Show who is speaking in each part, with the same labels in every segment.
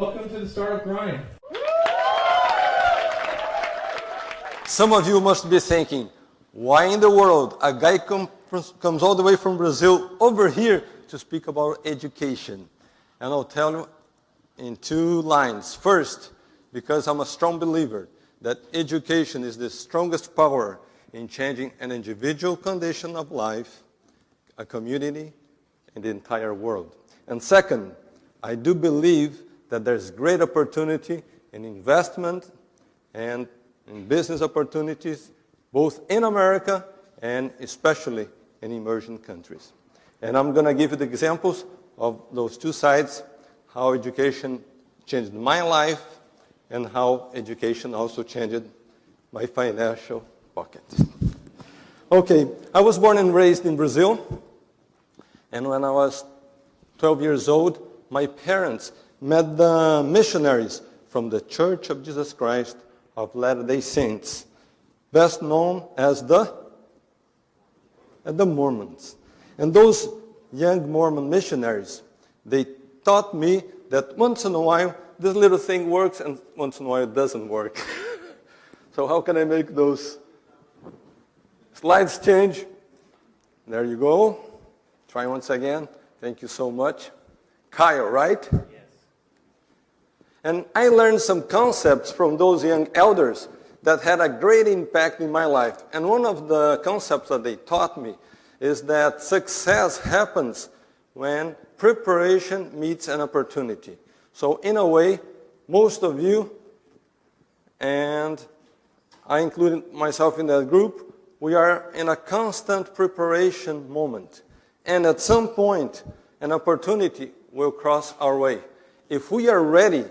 Speaker 1: Welcome to the Startup Grind.
Speaker 2: Some of you must be thinking, why in the world a guy comes all the way from Brazil over here to speak about education? And I'll tell you in 2 lines. First, because I'm a strong believer that education is the strongest power in changing an individual condition of life, a community, and the entire world. And second, I do believe that there's great opportunity in investment and in business opportunities, both in America and especially in emerging countries. And I'm going to give you the examples of those 2 sides, how education changed my life and how education also changed my financial pocket. Okay, I was born and raised in Brazil, and when I was 12 years old, my parents met the missionaries from the Church of Jesus Christ of Latter-day Saints, best known as the Mormons. And those young Mormon missionaries, they taught me that once in a while, this little thing works and once in a while it doesn't work. So how can I make those slides change? There you go. Try once again. Thank you so much. Kyle, right? Yes. And I learned some concepts from those young elders that had a great impact in my life. And one of the concepts that they taught me is that success happens when preparation meets an opportunity. So in a way, most of you, and I included myself in that group, we are in a constant preparation moment. And at some point, an opportunity will cross our way. If we are ready,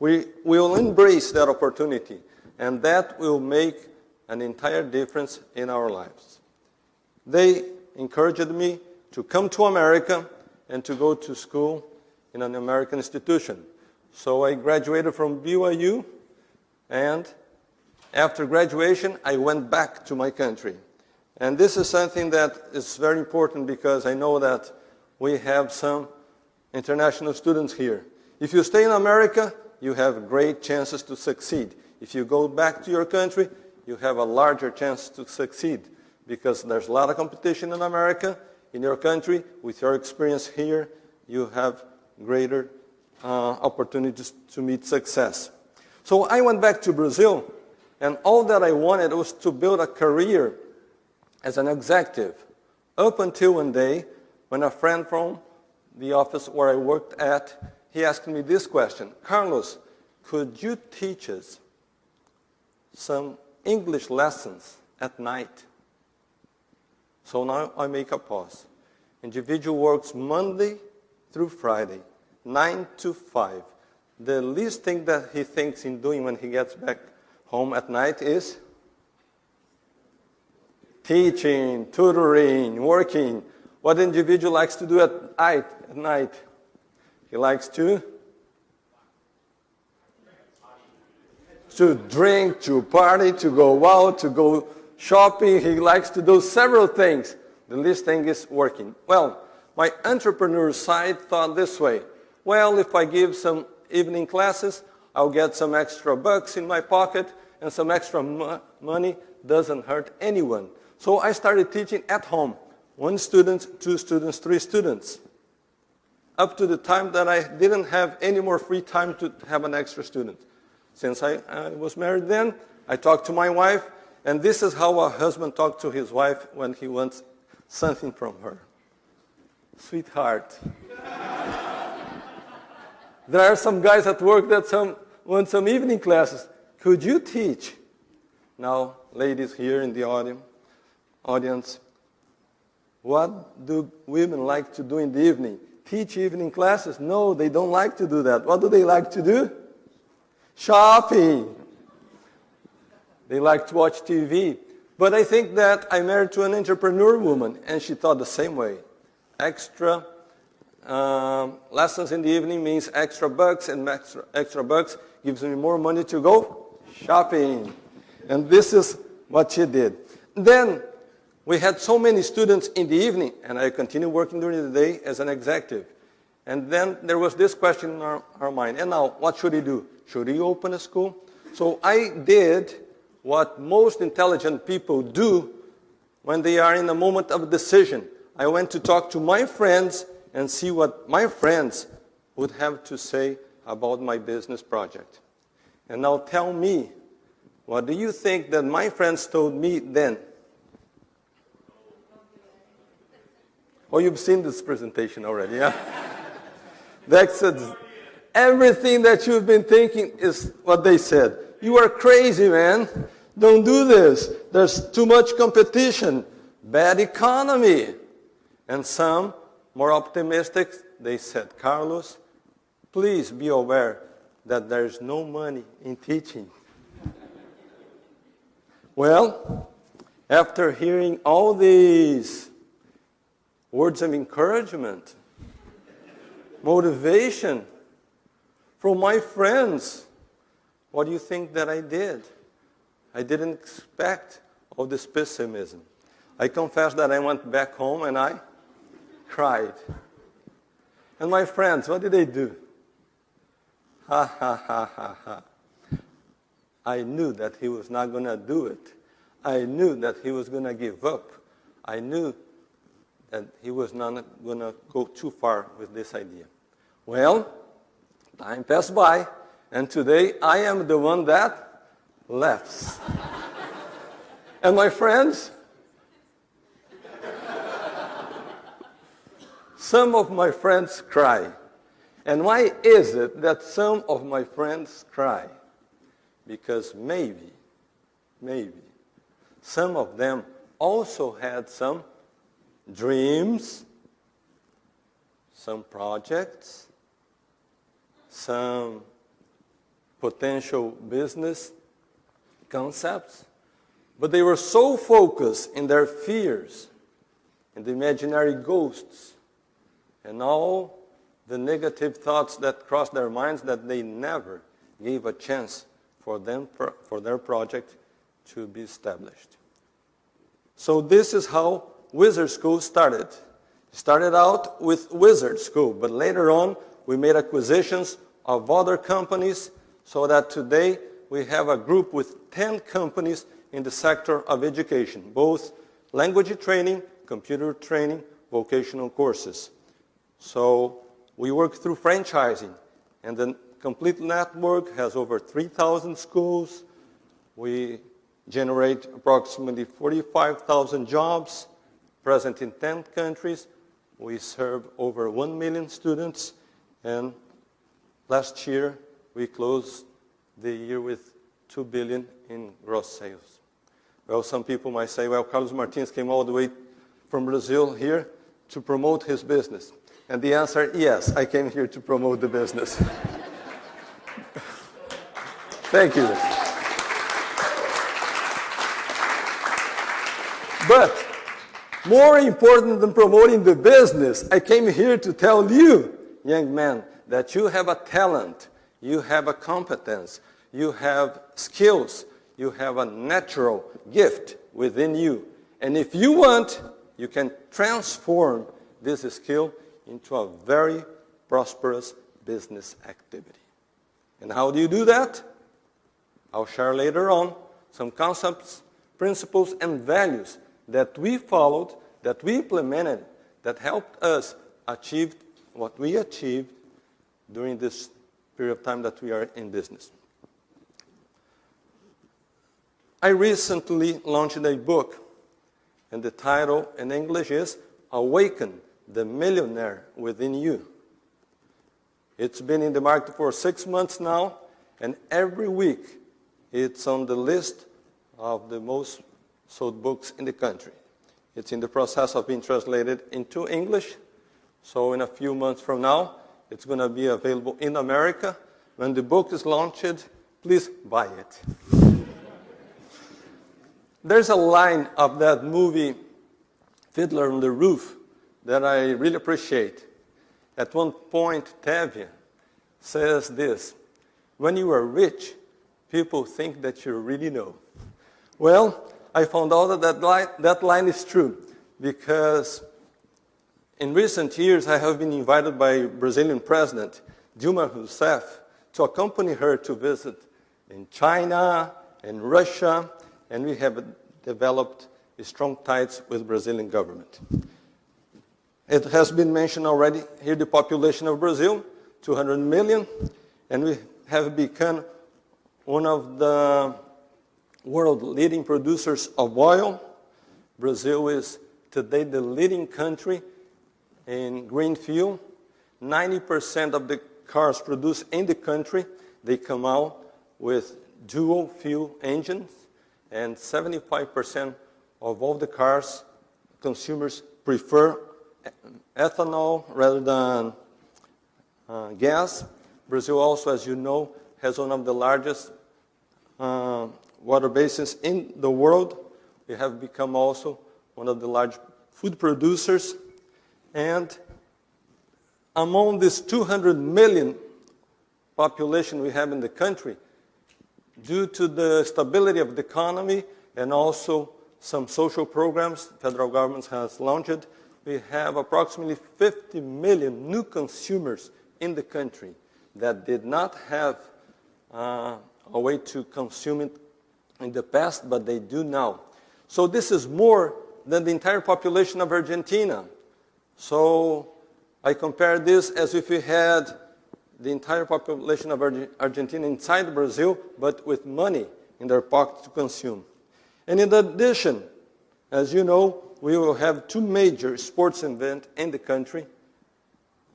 Speaker 2: we will embrace that opportunity, and that will make an entire difference in our lives. They encouraged me to come to America and to go to school in an American institution. So I graduated from BYU, and after graduation, I went back to my country. And this is something that is very important because I know that we have some international students here. If you stay in America, you have great chances to succeed. If you go back to your country, you have a larger chance to succeed because there's a lot of competition in America. In your country, with your experience here, you have greater opportunities to meet success. So I went back to Brazil, and all that I wanted was to build a career as an executive, up until one day when a friend from the office where I worked at, he asked me this question: Carlos, could you teach us some English lessons at night? So now I make a pause. Individual works Monday through Friday, 9 to 5. The least thing that he thinks in doing when he gets back home at night is teaching, tutoring, working. What the individual likes to do at night? He likes to drink, to party, to go out, to go shopping. He likes to do several things. The least thing is working. Well, my entrepreneur side thought this way. Well, if I give some evening classes, I'll get some extra bucks in my pocket, and some extra money doesn't hurt anyone. So I started teaching at home. 1 student, 2 students, 3 students. Up to the time that I didn't have any more free time to have an extra student. Since I was married then, I talked to my wife, and this is how a husband talks to his wife when he wants something from her. Sweetheart. There are some guys at work that want some evening classes. Could you teach? Now, ladies here in the audience, what do women like to do in the evening? Teach evening classes? No, they don't like to do that. What do they like to do? Shopping. They like to watch TV. But I think that I married to an entrepreneur woman, and she thought the same way. Extra lessons in the evening means extra bucks, and extra bucks gives me more money to go shopping. And this is what she did. Then we had so many students in the evening, and I continued working during the day as an executive. And then there was this question in our mind. And now, what should he do? Should he open a school? So I did what most intelligent people do when they are in a moment of decision. I went to talk to my friends and see what my friends would have to say about my business project. And now tell me, what do you think that my friends told me then? Oh, you've seen this presentation already, yeah? That's everything that you've been thinking is what they said. You are crazy, man. Don't do this. There's too much competition. Bad economy. And some, more optimistic, they said, Carlos, please be aware that there's no money in teaching. Well, after hearing all these words of encouragement, motivation from my friends, what do you think that I did? I didn't expect all this pessimism. I confess that I went back home and I cried. And my friends, what did they do? Ha, ha, ha, ha, ha. I knew that he was not going to do it. I knew that he was going to give up. I knew that he was not going to go too far with this idea. Well, time passed by, and today I am the one that laughs. And my friends, some of my friends cry. And why is it that some of my friends cry? Because maybe, some of them also had some dreams, some projects, some potential business concepts, but they were so focused in their fears, in the imaginary ghosts, and all the negative thoughts that crossed their minds that they never gave a chance for their project to be established. So this is how Wizard School started. It started out with Wizard School, but later on we made acquisitions of other companies so that today we have a group with 10 companies in the sector of education, both language training, computer training, vocational courses. So we work through franchising, and the complete network has over 3,000 schools. We generate approximately 45,000 jobs, present in 10 countries. We serve over 1 million students, and last year we closed the year with $2 billion in gross sales. Well, some people might say, well, Carlos Martins came all the way from Brazil here to promote his business. And the answer, yes, I came here to promote the business. Thank you. But more important than promoting the business, I came here to tell you, young man, that you have a talent, you have a competence, you have skills, you have a natural gift within you. And if you want, you can transform this skill into a very prosperous business activity. And how do you do that? I'll share later on some concepts, principles, and values that we followed, that we implemented, that helped us achieve what we achieved during this period of time that we are in business. I recently launched a book, and the title in English is Awaken the Millionaire Within You. It's been in the market for 6 months now, and every week it's on the list of the most sold books in the country. It's in the process of being translated into English, so in a few months from now, it's going to be available in America. When the book is launched, please buy it. There's a line of that movie, Fiddler on the Roof, that I really appreciate. At one point, Tevye says this: when you are rich, people think that you really know. Well, I found out that line is true, because In recent years, I have been invited by Brazilian President Dilma Rousseff to accompany her to visit in China and Russia, and we have developed strong ties with the Brazilian government. It has been mentioned already here, the population of Brazil, 200 million, and we have become one of the world leading producers of oil. Brazil is today the leading country in green fuel. 90% of the cars produced in the country, they come out with dual fuel engines, and 75% of all the cars consumers prefer ethanol rather than gas. Brazil also, as you know, has one of the largest water basins in the world. We have become also one of the large food producers. And among this 200 million population we have in the country, due to the stability of the economy and also some social programs the federal government has launched, we have approximately 50 million new consumers in the country that did not have a way to consume it in the past, but they do now. So this is more than the entire population of Argentina. So I compare this as if we had the entire population of Argentina inside Brazil, but with money in their pocket to consume. And in addition, as you know, we will have two major sports events in the country,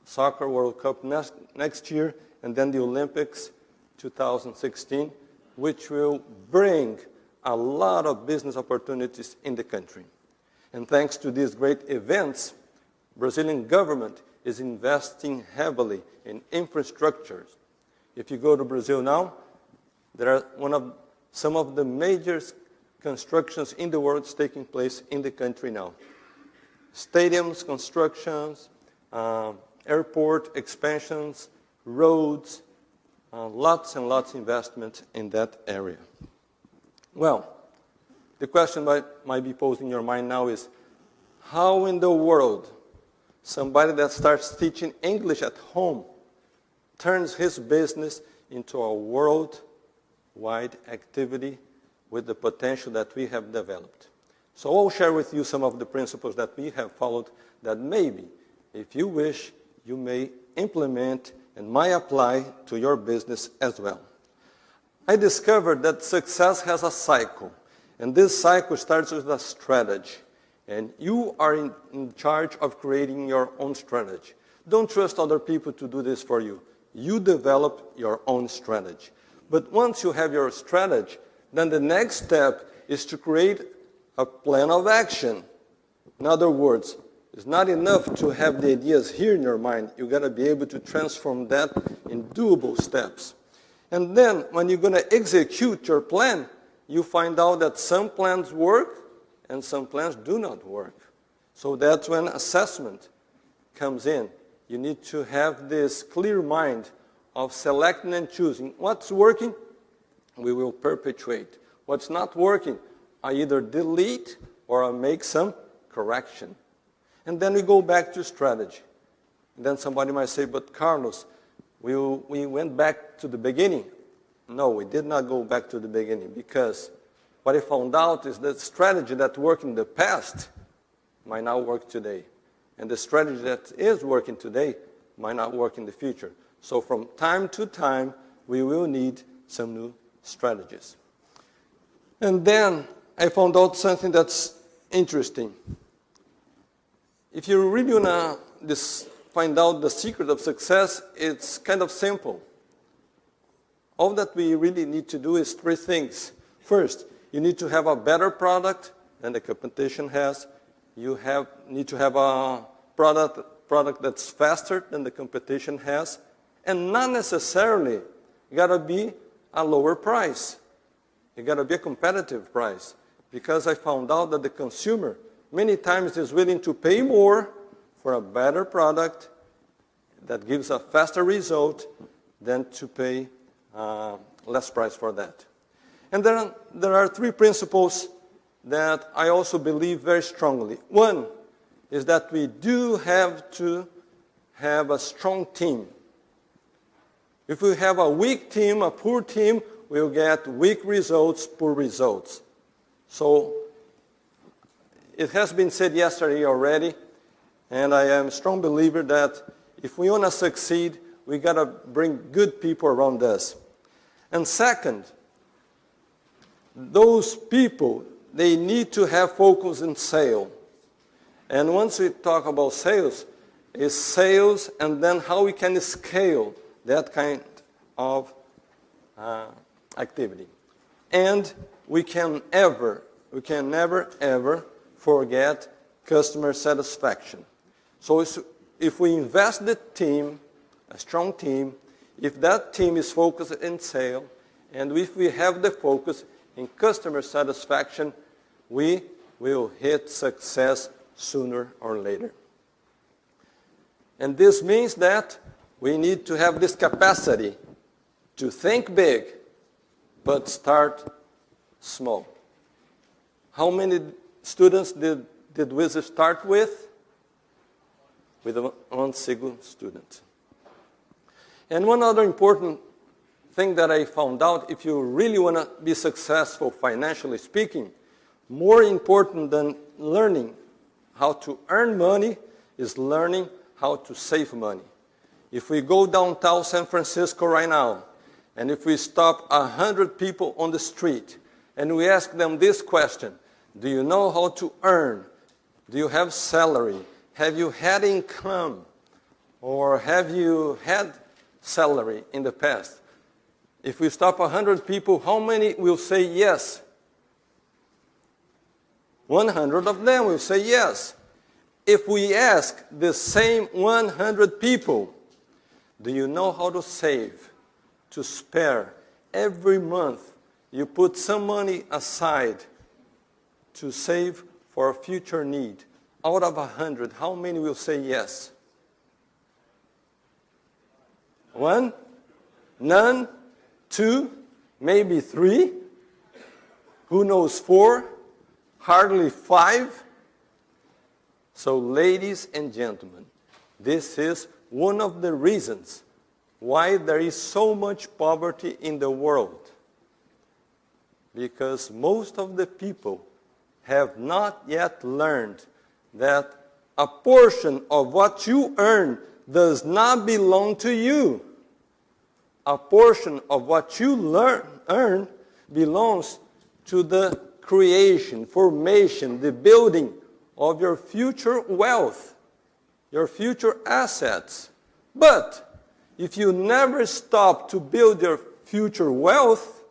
Speaker 2: Soccer World Cup next year, and then the Olympics 2016, which will bring a lot of business opportunities in the country. And thanks to these great events, Brazilian government is investing heavily in infrastructures. If you go to Brazil now, there are some of the major constructions in the world taking place in the country now. Stadiums, constructions, airport expansions, roads, lots and lots of investment in that area. Well, the question might be posed in your mind now is, how in the world somebody that starts teaching English at home turns his business into a worldwide activity with the potential that we have developed? So I'll share with you some of the principles that we have followed that maybe, if you wish, you may implement and might apply to your business as well. I discovered that success has a cycle, and this cycle starts with a strategy. And you are in charge of creating your own strategy. Don't trust other people to do this for you. You develop your own strategy. But once you have your strategy, then the next step is to create a plan of action. In other words, it's not enough to have the ideas here in your mind. You've got to be able to transform that in doable steps. And then when you're going to execute your plan, you find out that some plans work and some plans do not work. So that's when assessment comes in. You need to have this clear mind of selecting and choosing. What's working, we will perpetuate. What's not working, I either delete or I make some correction. And then we go back to strategy. And then somebody might say, but Carlos, we went back to the beginning. No, we did not go back to the beginning, because what I found out is that strategy that worked in the past might not work today. And the strategy that is working today might not work in the future. So from time to time, we will need some new strategies. And then I found out something that's interesting. If you really want to find out the secret of success, it's kind of simple. All that we really need to do is three things. First, you need to have a better product than the competition has. You need to have a product that's faster than the competition has. And not necessarily you got to be a lower price. You got to be a competitive price. Because I found out that the consumer many times is willing to pay more for a better product that gives a faster result than to pay less price for that. And then there are three principles that I also believe very strongly. One is that we do have to have a strong team. If we have a weak team, a poor team, we'll get weak results, poor results. So it has been said yesterday already, and I am a strong believer that if we want to succeed, we got to bring good people around us. And second, those people, they need to have focus in sales. And once we talk about sales, it's sales and then how we can scale that kind of activity. And we can never ever forget customer satisfaction. So if we invest the team, a strong team, if that team is focused in sales, and if we have the focus in customer satisfaction, we will hit success sooner or later. And this means that we need to have this capacity to think big, but start small. How many students did we start with? With one single student. And one other important thing that I found out, if you really want to be successful financially speaking, more important than learning how to earn money is learning how to save money. If we go downtown San Francisco right now, and if we stop 100 people on the street, and we ask them this question, do you know how to earn? Do you have salary? Have you had income? Or have you had salary in the past? If we stop 100 people, how many will say yes? 100 of them will say yes. If we ask the same 100 people, do you know how to save, to spare? Every month, you put some money aside to save for a future need. Out of 100, how many will say yes? 1? None? 2? Maybe 3? Who knows 4? Hardly 5? So ladies and gentlemen, this is one of the reasons why there is so much poverty in the world. Because most of the people have not yet learned that a portion of what you earn does not belong to you. A portion of what you earn belongs to the creation, formation, the building of your future wealth, your future assets. But if you never stop to build your future wealth,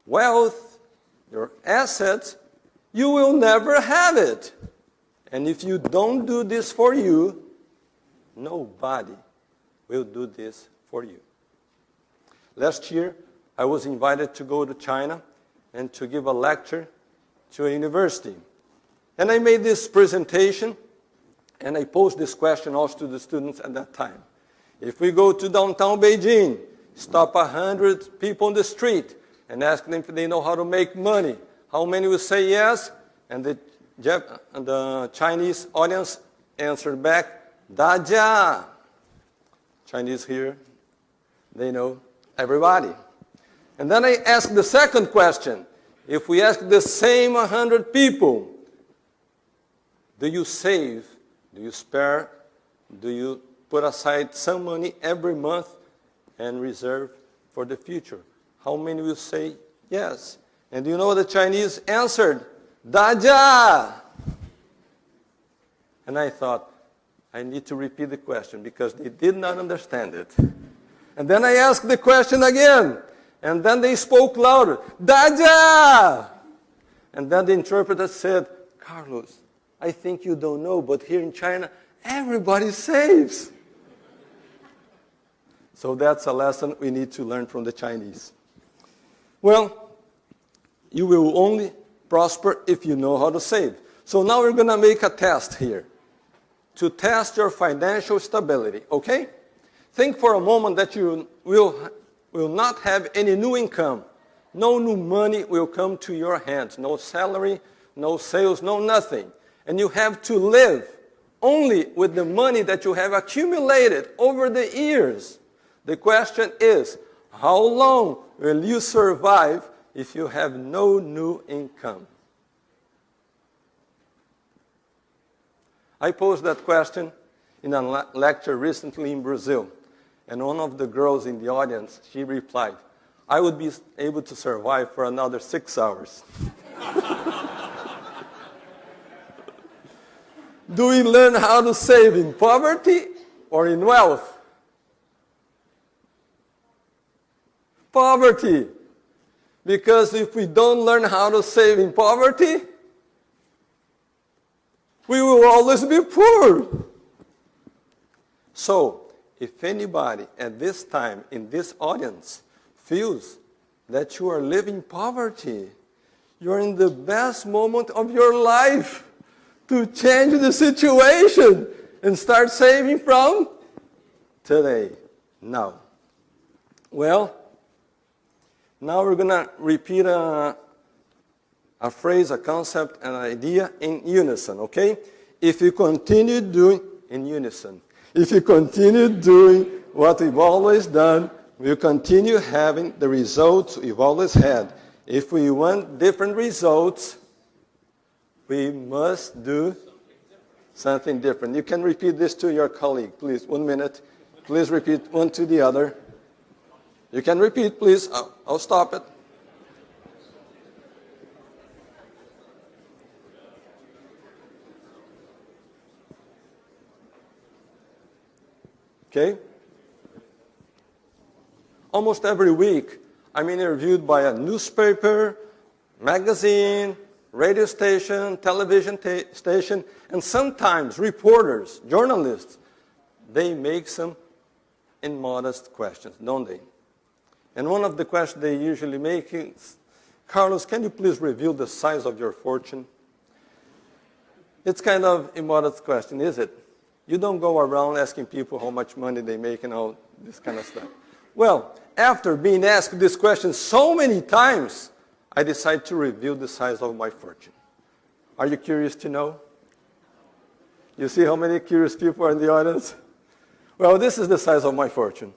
Speaker 2: your assets, you will never have it. And if you don't do this for you, nobody will do this for you. Last year, I was invited to go to China and to give a lecture to a university. And I made this presentation, and I posed this question also to the students at that time. If we go to downtown Beijing, stop 100 people on the street, and ask them if they know how to make money, how many will say yes? And the Chinese audience answered back, Dajia. Chinese here, they know everybody. And then I asked the second question. If we ask the same 100 people, do you save? Do you spare? Do you put aside some money every month and reserve for the future? How many will say yes? And do you know what the Chinese answered? Dajia! And I thought, I need to repeat the question because they did not understand it. And then I asked the question again. And then they spoke louder. Dajia! And then the interpreter said, Carlos, I think you don't know, but here in China, everybody saves. So that's a lesson we need to learn from the Chinese. Well, you will only prosper if you know how to save. So now we're going to make a test here to test your financial stability, okay? Think for a moment that you will not have any new income. No new money will come to your hands. No salary, no sales, no nothing. And you have to live only with the money that you have accumulated over the years. The question is, how long will you survive if you have no new income? I posed that question in a lecture recently in Brazil, and one of the girls in the audience, she replied, I would be able to survive for another 6 hours. Do we learn how to save in poverty or in wealth? Poverty. Because if we don't learn how to save in poverty, we will always be poor. So, if anybody at this time in this audience feels that you are living poverty, you're in the best moment of your life to change the situation and start saving from today, now. Well, now we're going to repeat a phrase, a concept, an idea in unison, okay? If you continue doing, in unison, if you continue doing what we've always done, we'll continue having the results we've always had. If we want different results, we must do something different. You can repeat this to your colleague, please. 1 minute. Please repeat one to the other. You can repeat, please. I'll stop it. Okay? Almost every week, I'm interviewed by a newspaper, magazine, radio station, television station, and sometimes reporters, journalists, they make some immodest questions, don't they? And one of the questions they usually make is, Carlos, can you please reveal the size of your fortune? It's kind of immodest question, is it? You don't go around asking people how much money they make and all this kind of stuff. Well, after being asked this question so many times, I decided to reveal the size of my fortune. Are you curious to know? You see how many curious people are in the audience? Well, this is the size of my fortune.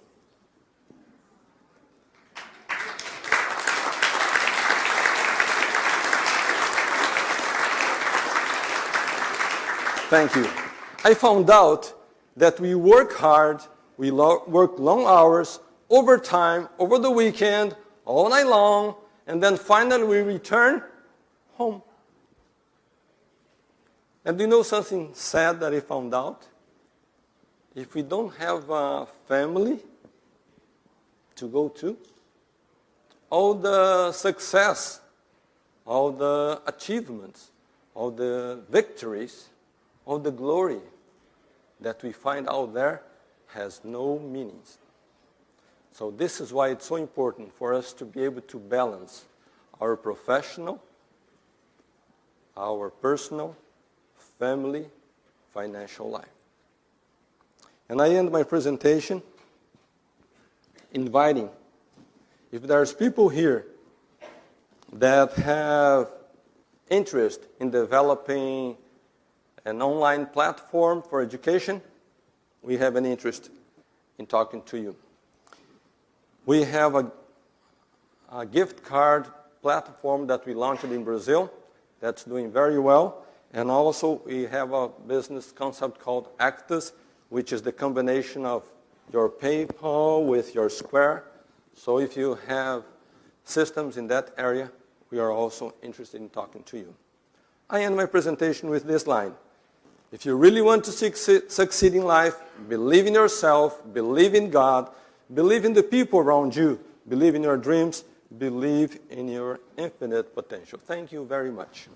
Speaker 2: Thank you. I found out that we work hard, we work long hours, overtime, over the weekend, all night long, and then finally we return home. And do you know something sad that I found out? If we don't have a family to go to, all the success, all the achievements, all the victories, all the glory that we find out there has no meanings. So this is why it's so important for us to be able to balance our professional, our personal, family, financial life. And I end my presentation inviting, if there's people here that have interest in developing an online platform for education, we have an interest in talking to you. We have a gift card platform that we launched in Brazil that's doing very well. And also we have a business concept called Actus, which is the combination of your PayPal with your Square. So if you have systems in that area, we are also interested in talking to you. I end my presentation with this line. If you really want to succeed in life, believe in yourself, believe in God, believe in the people around you, believe in your dreams, believe in your infinite potential. Thank you very much.